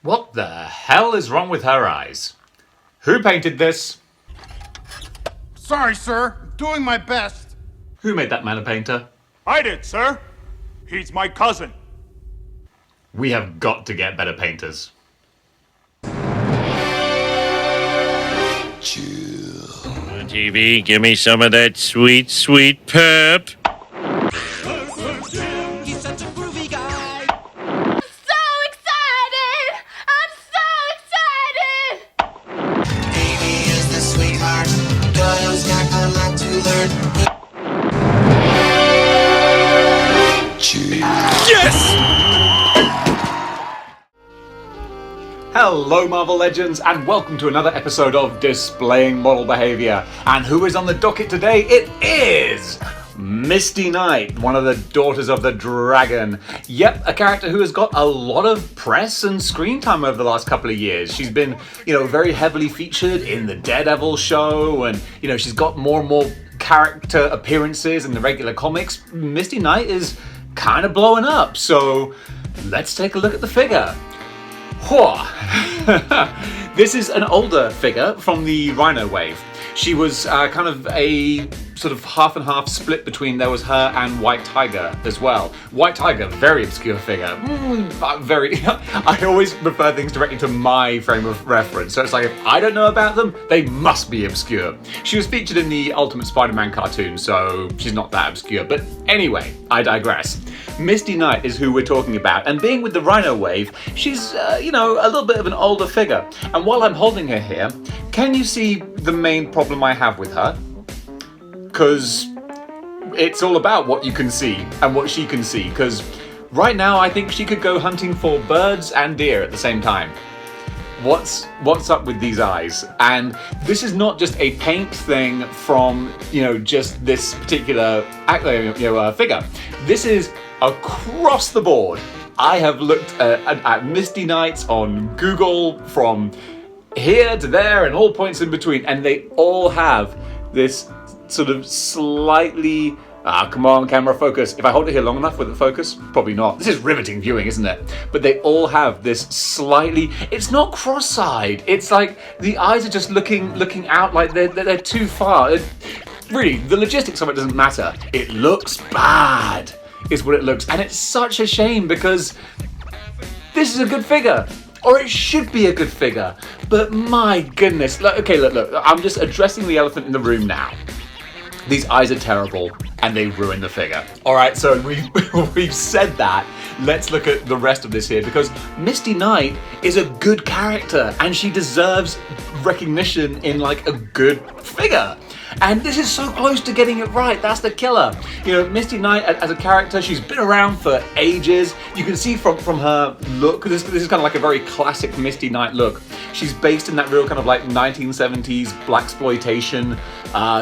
What the hell is wrong with her eyes? Who painted this? Sorry, sir. I'm doing my best. Who made that man a painter? I did, sir. He's my cousin. We have got to get better painters. TV, give me some of that sweet, sweet pep. He's such a groovy guy. I'm so excited! I'm so excited! Amy is the sweetheart, girl who's got a lot to learn. Hello Marvel Legends and welcome to another episode of Displaying Model Behavior. And who is on the docket today? It is Misty Knight, one of the Daughters of the Dragon. Yep, a character who has got a lot of press and screen time over the last couple of years. She's been, very heavily featured in the Daredevil show, and, she's got more and more character appearances in the regular comics. Misty Knight is kind of blowing up, so let's take a look at the figure. This is an older figure from the Rhino wave. She was kind of a sort of half and half split between, there was her and White Tiger as well. White Tiger, very obscure figure. I always refer things directly to my frame of reference. So it's like, if I don't know about them, they must be obscure. She was featured in the Ultimate Spider-Man cartoon, so she's not that obscure. But anyway, I digress. Misty Knight is who we're talking about, and being with the Rhino wave, she's, a little bit of an older figure. And while I'm holding her here, can you see the main problem I have with her? Because it's all about what you can see and what she can see, because right now I think she could go hunting for birds and deer at the same time. What's up with these eyes? And this is not just a paint thing from, just this particular figure. This is across the board. I have looked at Misty Knights on Google from here to there and all points in between, and they all have this sort of slightly... come on, camera, focus. If I hold it here long enough, will it focus? Probably not. This is riveting viewing, isn't it? But they all have this slightly... It's not cross-eyed. It's like the eyes are just looking out like they're too far. Really, the logistics of it doesn't matter. It looks bad, is what it looks. And it's such a shame because this is a good figure. Or it should be a good figure. But my goodness. Look, I'm just addressing the elephant in the room now. These eyes are terrible, and they ruin the figure. All right, so we've said that. Let's look at the rest of this here, because Misty Knight is a good character, and she deserves recognition in like a good figure. And this is so close to getting it right. That's the killer. Misty Knight as a character, she's been around for ages. You can see from her look, this is kind of like a very classic Misty Knight look. She's based in that real kind of like 1970s blaxploitation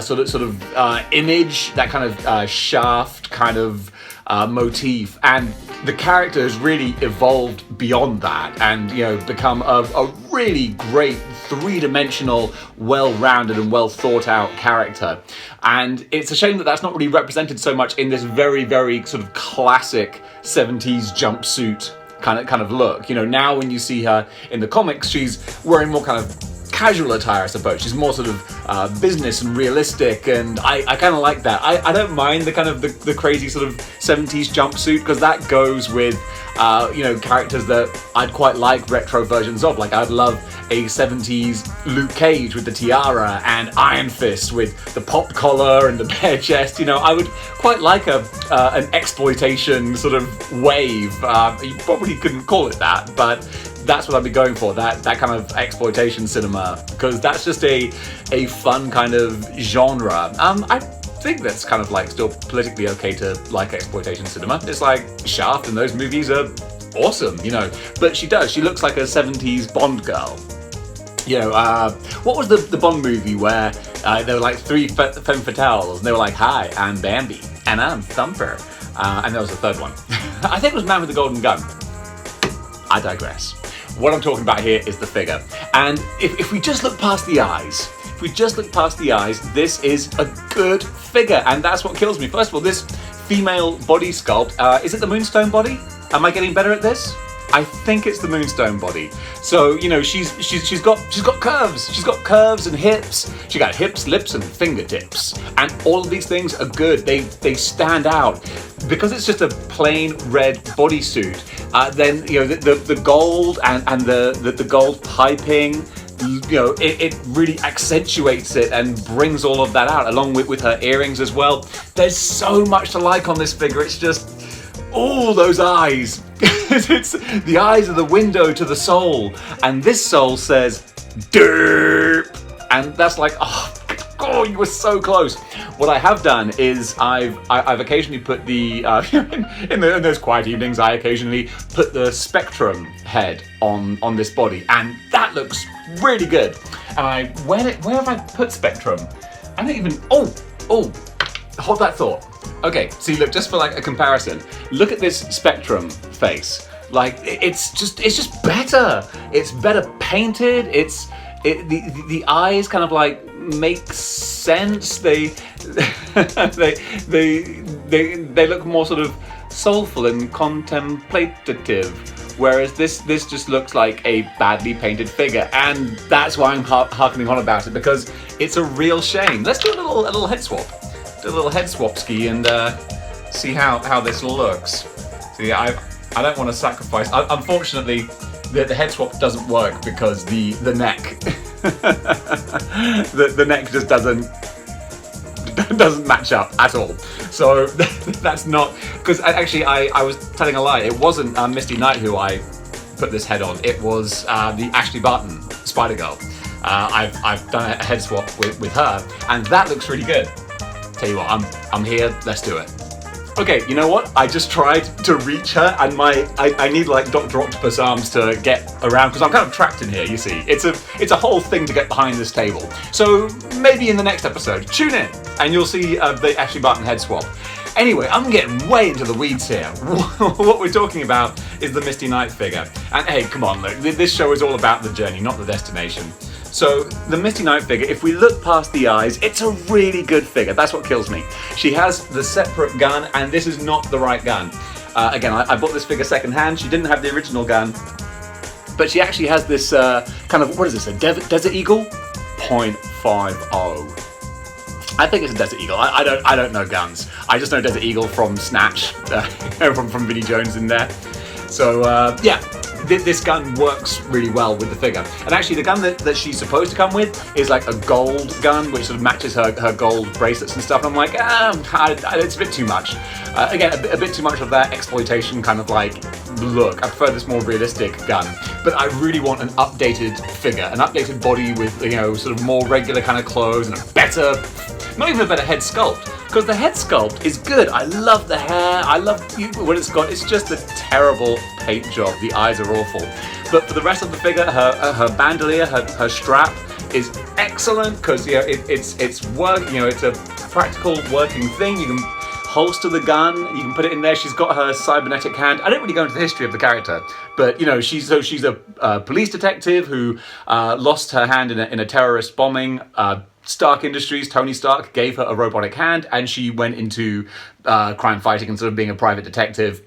sort of image, that kind of shaft kind of motif, and the character has really evolved beyond that and become a really great three-dimensional, well-rounded and well thought out character. And it's a shame that that's not really represented so much in this very, very sort of classic 70s jumpsuit kind of look. Now when you see her in the comics, she's wearing more kind of casual attire, I suppose. She's more sort of business and realistic, and I kind of like that. I don't mind the kind of the crazy sort of 70s jumpsuit, because that goes with characters that I'd quite like retro versions of. Like, I'd love a 70s Luke Cage with the tiara and Iron Fist with the pop collar and the bare chest. I would quite like an exploitation sort of wave. You probably couldn't call it that, but that's what I'd be going for, that kind of exploitation cinema, because that's just a fun kind of genre. I think that's kind of like still politically okay to like exploitation cinema. It's like Shaft and those movies are awesome, but she looks like a 70s Bond girl. What was the Bond movie where there were like three femme fatales, and they were like, "Hi, I'm Bambi, and I'm Thumper," and there was a third one. I think it was Man with the Golden Gun. I digress. What I'm talking about here is the figure. And if we just look past the eyes, this is a good figure. And that's what kills me. First of all, this female body sculpt, is it the Moonstone body? Am I getting better at this? I think it's the Moonstone body. So, you know, she's got curves. She's got curves and hips. She got hips, lips, and fingertips. And all of these things are good. They stand out. Because it's just a plain red bodysuit, then, you know, the gold and the gold piping, you know, it really accentuates it and brings all of that out, along with her earrings as well. There's so much to like on this figure. It's just, oh, those eyes. It's the eyes are the window to the soul, and this soul says derp, and that's like, oh, you were so close. What I have done is I've occasionally put the in those quiet evenings, I occasionally put the Spectrum head on this body, and that looks really good. And where have I put Spectrum? I don't even. Oh, hold that thought. Okay, see, look, just for like a comparison, look at this Spectrum face. Like, it's just better. It's better painted. The eyes kind of like make sense. They look more sort of soulful and contemplative. Whereas this just looks like a badly painted figure, and that's why I'm harkening on about it, because it's a real shame. Let's do a little head swap. Do a little head swap ski and see how this looks. See, I don't want to sacrifice. Unfortunately, the head swap doesn't work because the neck, the neck just doesn't match up at all. So that's not, because actually I was telling a lie. It wasn't Misty Knight who I put this head on. It was the Ashley Barton Spider-Girl. I've done a head swap with her, and that looks really good. Tell you what, I'm here. Let's do it. Okay, you know what? I just tried to reach her, and I need like Dr. Octopus arms to get around, because I'm kind of trapped in here. You see, it's a whole thing to get behind this table. So maybe in the next episode, tune in, and you'll see the Ashley Barton head swap. Anyway, I'm getting way into the weeds here. What we're talking about is the Misty Knight figure. And hey, come on, look, this show is all about the journey, not the destination. So the Misty Knight figure, if we look past the eyes, it's a really good figure. That's what kills me. She has the separate gun, and this is not the right gun. Again, I bought this figure secondhand. She didn't have the original gun, but she actually has this kind of, what is this, a Desert Eagle? 0.50. I think it's a Desert Eagle. I don't know guns. I just know Desert Eagle from Snatch, from Vinnie Jones in there. So yeah, this gun works really well with the figure. And actually, the gun that she's supposed to come with is like a gold gun, which sort of matches her gold bracelets and stuff. And I'm like, it's a bit too much. Again, a bit too much of that exploitation kind of like look. I prefer this more realistic gun. But I really want an updated figure, an updated body with, you know, sort of more regular kind of clothes and a better, not even a better head sculpt, because the head sculpt is good. I love the hair. I love what it's got. It's just a terrible paint job. The eyes are awful. But for the rest of the figure, her bandolier, her strap is excellent, because, you know, it's work. You know, it's a practical working thing. You can holster the gun. You can put it in there. She's got her cybernetic hand. I don't really go into the history of the character, but, you know, she's a police detective who lost her hand in a terrorist bombing. Stark Industries, Tony Stark, gave her a robotic hand, and she went into crime fighting and sort of being a private detective.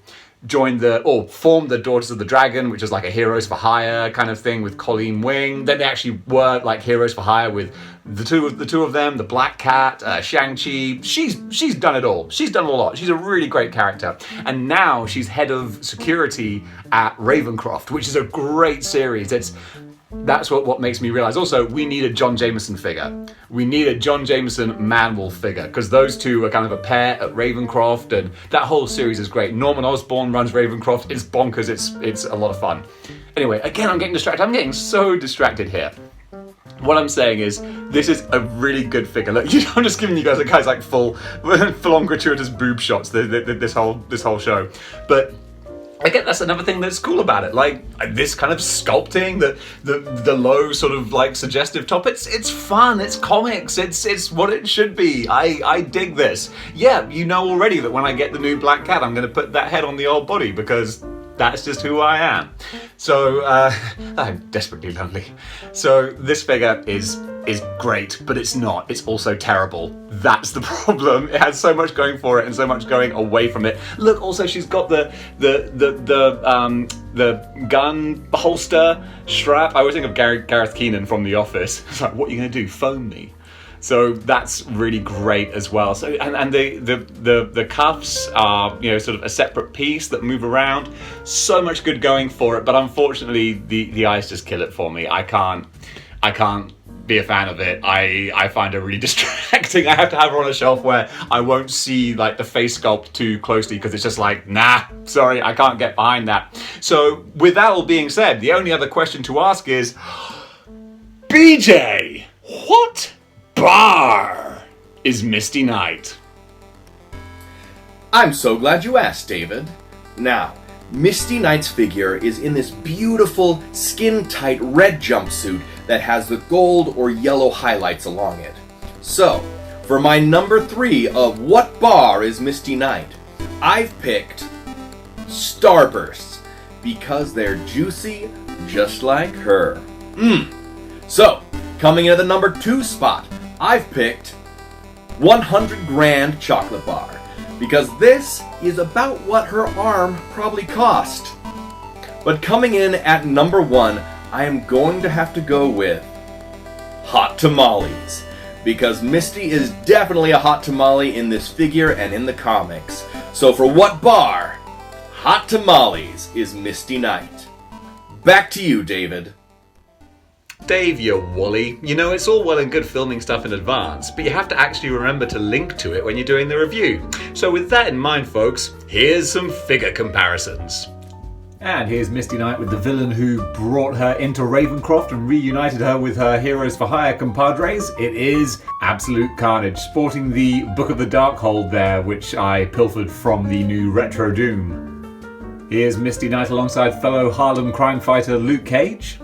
Formed the Daughters of the Dragon, which is like a Heroes for Hire kind of thing with Colleen Wing. Then they actually were like Heroes for Hire with the two of them, the Black Cat, Shang-Chi. She's done it all. She's done a lot. She's a really great character. And now she's head of security at Ravencroft, which is a great series. That's what makes me realize also we need a John Jameson figure. We need a John Jameson Man-Wolf figure, because those two are kind of a pair at Ravencroft, and that whole series is great. Norman Osborn runs Ravencroft. It's bonkers. It's a lot of fun. Anyway, again, I'm getting distracted. I'm getting so distracted here. What I'm saying is, this is a really good figure. Look, I'm just giving you guys like full-on gratuitous boob shots this whole show, but. Again, that's another thing that's cool about it. Like this kind of sculpting, the low sort of like suggestive top. It's fun. It's comics. It's what it should be. I dig this. Yeah, you know already that when I get the new Black Cat, I'm going to put that head on the old body, because that's just who I am. So I'm desperately lonely. So this figure is great, but it's not. It's also terrible. That's the problem. It has so much going for it and so much going away from it. Look, also she's got the gun holster strap. I always think of Gareth Keenan from The Office. It's like, what are you going to do? Phone me. So that's really great as well. So and the cuffs are, you know, sort of a separate piece that move around. So much good going for it, but unfortunately the eyes just kill it for me. I can't be a fan of it. I find it really distracting. I have to have her on a shelf where I won't see like the face sculpt too closely because it's just like, nah, sorry, I can't get behind that. So with that all being said, the only other question to ask is, BJ, what bar is Misty Knight? I'm so glad you asked, David. Now, Misty Knight's figure is in this beautiful, skin-tight red jumpsuit that has the gold or yellow highlights along it. So, for my number 3 of what bar is Misty Knight, I've picked Starbursts, because they're juicy just like her. So, coming in at the number 2 spot, I've picked 100 Grand Chocolate Bar, because this is about what her arm probably cost. But coming in at number 1, I am going to have to go with Hot Tamales, because Misty is definitely a hot tamale in this figure and in the comics. So for what bar, Hot Tamales is Misty Knight. Back to you, David. Dave, you woolly. You know, it's all well and good filming stuff in advance, but you have to actually remember to link to it when you're doing the review. So with that in mind, folks, here's some figure comparisons. And here's Misty Knight with the villain who brought her into Ravencroft and reunited her with her Heroes for Hire compadres. It is Absolute Carnage, sporting the Book of the Darkhold there, which I pilfered from the new Retro Doom. Here's Misty Knight alongside fellow Harlem crime fighter Luke Cage.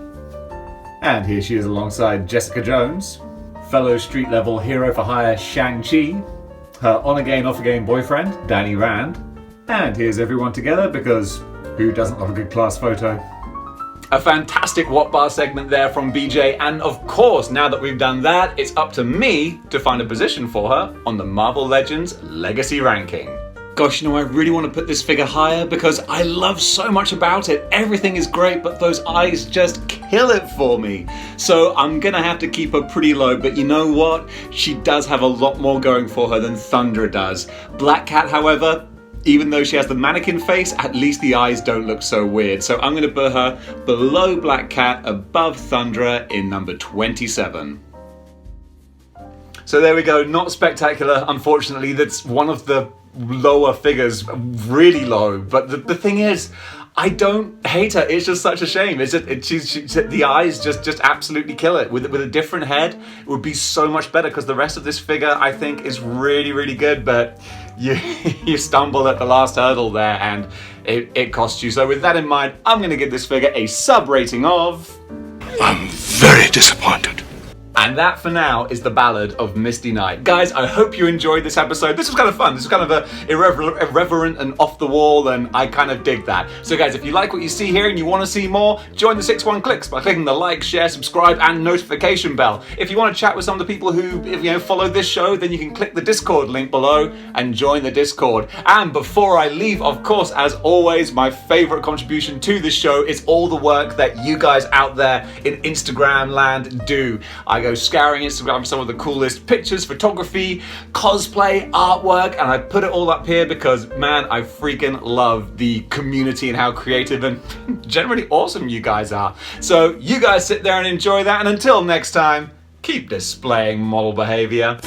And here she is alongside Jessica Jones, fellow street-level Hero for Hire Shang-Chi, her on-again, off-again boyfriend, Danny Rand. And here's everyone together because who doesn't love a good class photo? A fantastic What Bar segment there from BJ, and of course, now that we've done that, it's up to me to find a position for her on the Marvel Legends Legacy ranking. Gosh, you know, I really want to put this figure higher because I love so much about it. Everything is great, but those eyes just kill it for me. So I'm gonna have to keep her pretty low, but you know what? She does have a lot more going for her than Thundra does. Black Cat, however, even though she has the mannequin face, at least the eyes don't look so weird. So I'm gonna put her below Black Cat, above Thundra in number 27. So there we go, not spectacular, unfortunately. That's one of the lower figures, really low. But the thing is, I don't hate her. It's just such a shame. It's just the eyes just absolutely kill it. With a different head, it would be so much better because the rest of this figure, I think, is really, really good. But you stumble at the last hurdle there, and it costs you. So with that in mind, I'm going to give this figure a sub rating of... I'm very disappointed. And that, for now, is the Ballad of Misty Knight. Guys, I hope you enjoyed this episode. This was kind of fun. This was kind of a irreverent and off the wall, and I kind of dig that. So guys, if you like what you see here and you want to see more, join the 6-1 Clicks by clicking the like, share, subscribe, and notification bell. If you want to chat with some of the people who follow this show, then you can click the Discord link below and join the Discord. And before I leave, of course, as always, my favorite contribution to this show is all the work that you guys out there in Instagram land do. I go scouring Instagram for some of the coolest pictures, photography, cosplay, artwork, and I put it all up here because, man, I freaking love the community and how creative and generally awesome you guys are. So you guys sit there and enjoy that, and until next time, keep displaying model behavior.